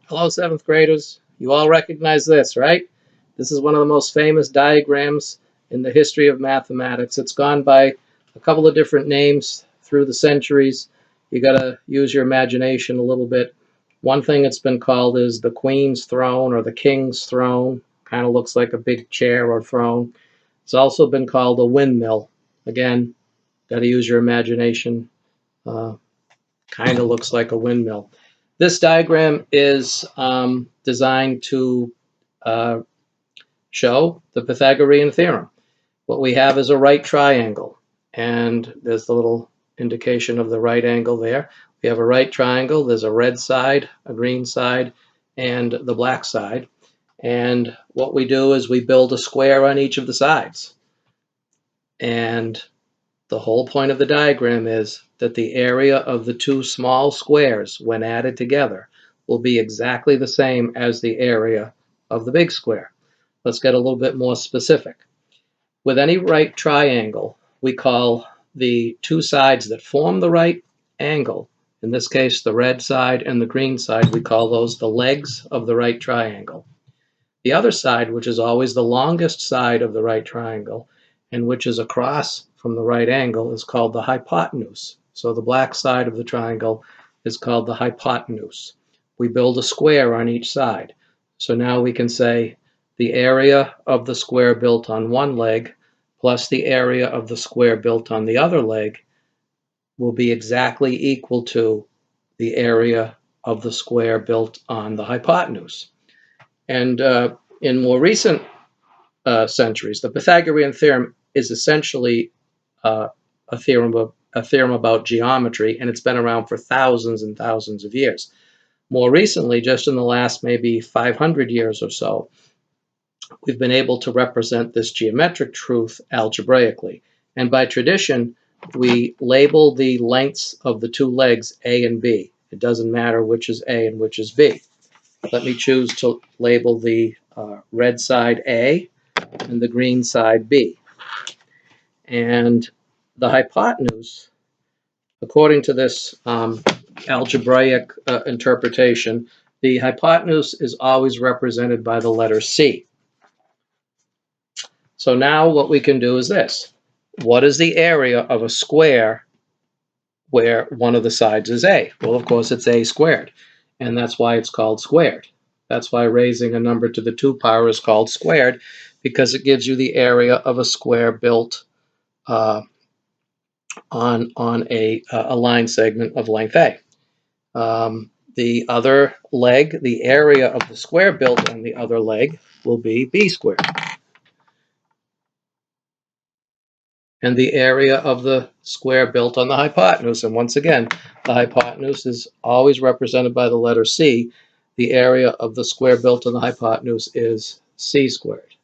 Hello, seventh graders. You all recognize this, right? This is one of the most famous diagrams in the history of mathematics. It's gone by a couple of different names through the centuries. You got to use your imagination a little bit. One thing it's been called is the Queen's Throne or the King's Throne. Kind of looks like a big chair or throne. It's also been called a windmill. Again, got to use your imagination. Kind of looks like a windmill. This diagram is designed to show the Pythagorean Theorem. What we have is a right triangle, and there's the little indication of the right angle there. We have a right triangle. There's a red side, a green side, and the black side. And what we do is we build a square on each of the sides. And the whole point of the diagram is that the area of the two small squares, when added together, will be exactly the same as the area of the big square. Let's get a little bit more specific. With any right triangle, we call the two sides that form the right angle, in this case the red side and the green side, we call those the legs of the right triangle. The other side, which is always the longest side of the right triangle, and which is across from the right angle, is called the hypotenuse. So the black side of the triangle is called the hypotenuse. We build a square on each side. So now we can say the area of the square built on one leg plus the area of the square built on the other leg will be exactly equal to the area of the square built on the hypotenuse. And in more recent centuries, the Pythagorean theorem is essentially a theorem about geometry, and it's been around for thousands and thousands of years. More recently, just in the last maybe 500 years or so, we've been able to represent this geometric truth algebraically. And by tradition, we label the lengths of the two legs A and B. It doesn't matter which is A and which is B. Let me choose to label the red side A and the green side B. And the hypotenuse, according to this algebraic interpretation, the hypotenuse is always represented by the letter C. So now what we can do is this. What is the area of a square where one of the sides is A? Well, of course, it's A squared, and that's why it's called squared. That's why raising a number to the 2 power is called squared, because it gives you the area of a square built on a line segment of length A. The other leg, the area of the square built on the other leg, will be B squared. And the area of the square built on the hypotenuse. And once again, the hypotenuse is always represented by the letter C. The area of the square built on the hypotenuse is C squared.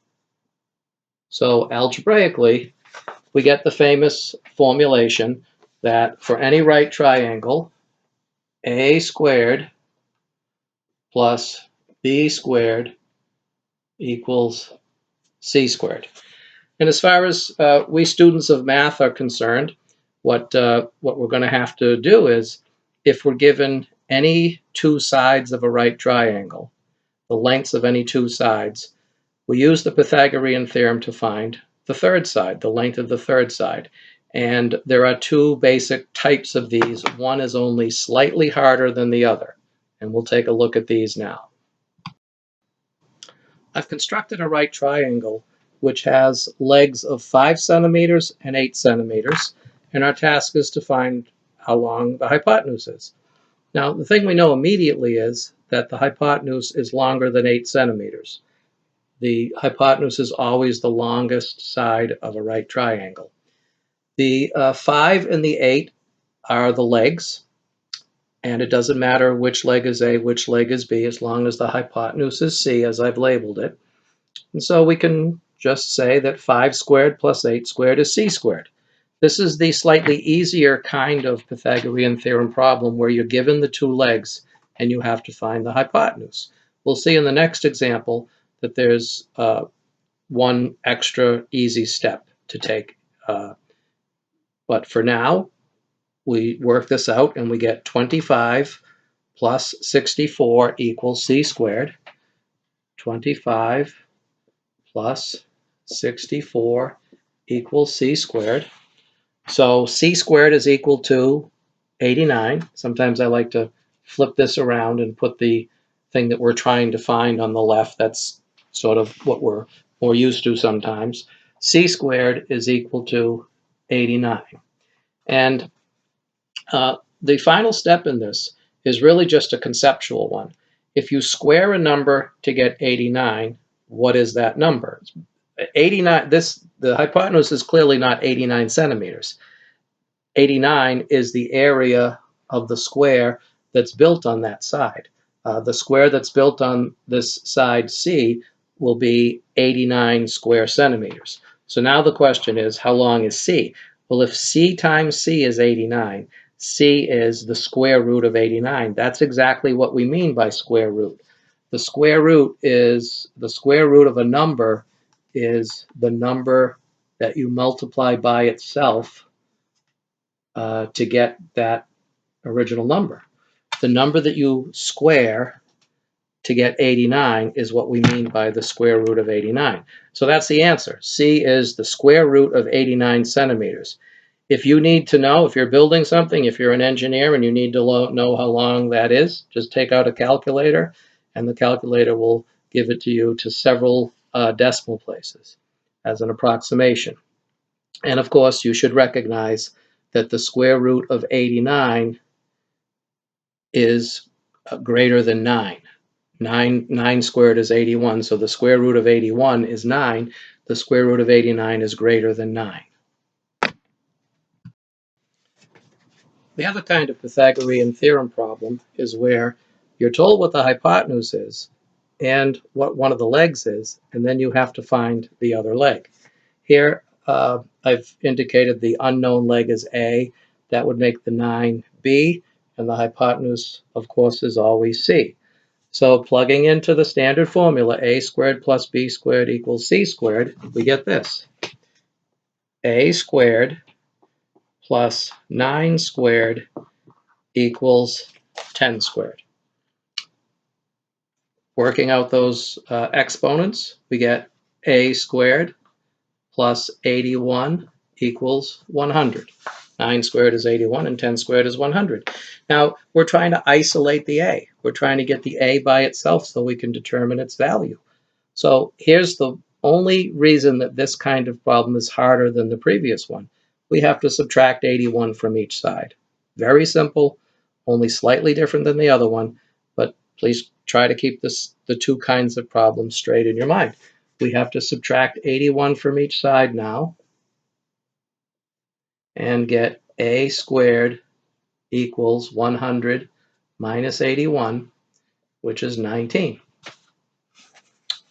So algebraically, we get the famous formulation that for any right triangle, A squared plus B squared equals C squared. And as far as we students of math are concerned, what we're going to have to do is, if we're given any two sides of a right triangle, the lengths of any two sides, we use the Pythagorean theorem to find the third side, the length of the third side. And there are two basic types of these. One is only slightly harder than the other. And we'll take a look at these now. I've constructed a right triangle which has legs of 5 centimeters and 8 centimeters, and our task is to find how long the hypotenuse is. Now, the thing we know immediately is that the hypotenuse is longer than 8 centimeters. The hypotenuse is always the longest side of a right triangle. The 5 and the 8 are the legs, and it doesn't matter which leg is A, which leg is B, as long as the hypotenuse is C, as I've labeled it. And so we can just say that 5 squared plus 8 squared is C squared. This is the slightly easier kind of Pythagorean theorem problem where you're given the two legs and you have to find the hypotenuse. We'll see in the next example that there's one extra easy step to take. But for now, we work this out and we get 25 plus 64 equals c squared. 25 plus 64 equals c squared. So c squared is equal to 89. Sometimes I like to flip this around and put the thing that we're trying to find on the left. That's sort of what we're more used to sometimes. C squared is equal to 89. And the final step in this is really just a conceptual one. If you square a number to get 89, what is that number? 89, the hypotenuse is clearly not 89 centimeters. 89 is the area of the square that's built on that side. The square that's built on this side C will be 89 square centimeters. So now the question is, how long is C? Well, if C times C is 89, C is the square root of 89. That's exactly what we mean by square root. The square root of a number is the number that you multiply by itself to get that original number. The number that you square to get 89 is what we mean by the square root of 89. So that's the answer. C is the square root of 89 centimeters. If you need to know, if you're building something, if you're an engineer and you need to know how long that is, just take out a calculator and the calculator will give it to you to several decimal places as an approximation. And of course, you should recognize that the square root of 89 is greater than 9. 9 squared is 81, so the square root of 81 is 9. The square root of 89 is greater than 9. The other kind of Pythagorean theorem problem is where you're told what the hypotenuse is and what one of the legs is, and then you have to find the other leg. Here, I've indicated the unknown leg is A. That would make the 9 B, and the hypotenuse, of course, is always C. So plugging into the standard formula, A squared plus B squared equals C squared, we get this. A squared plus 9 squared equals 10 squared. Working out those exponents, we get A squared plus 81 equals 100. 9 squared is 81 and 10 squared is 100. Now, we're trying to isolate the A. We're trying to get the A by itself so we can determine its value. So here's the only reason that this kind of problem is harder than the previous one. We have to subtract 81 from each side. Very simple, only slightly different than the other one, but please try to keep the two kinds of problems straight in your mind. We have to subtract 81 from each side now and get A squared equals 100 minus 81, which is 19.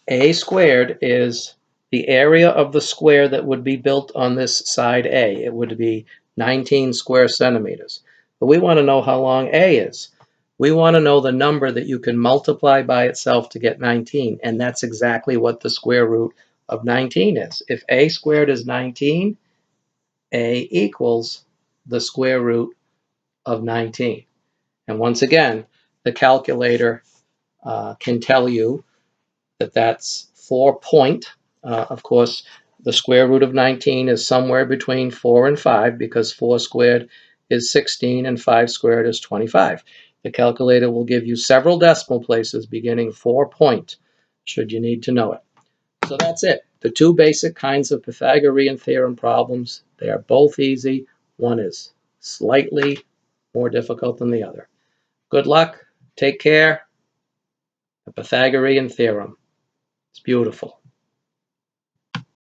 A squared is the area of the square that would be built on this side A. It would be 19 square centimeters. But we want to know how long A is. We want to know the number that you can multiply by itself to get 19, and that's exactly what the square root of 19 is. If A squared is 19, A equals the square root of 19. And once again, the calculator can tell you that that's 4 point. Of course, the square root of 19 is somewhere between 4 and 5 because 4 squared is 16 and 5 squared is 25. The calculator will give you several decimal places beginning 4 point, should you need to know it. So that's it. The two basic kinds of Pythagorean theorem problems, they are both easy. One is slightly more difficult than the other. Good luck. Take care. The Pythagorean theorem. It's beautiful.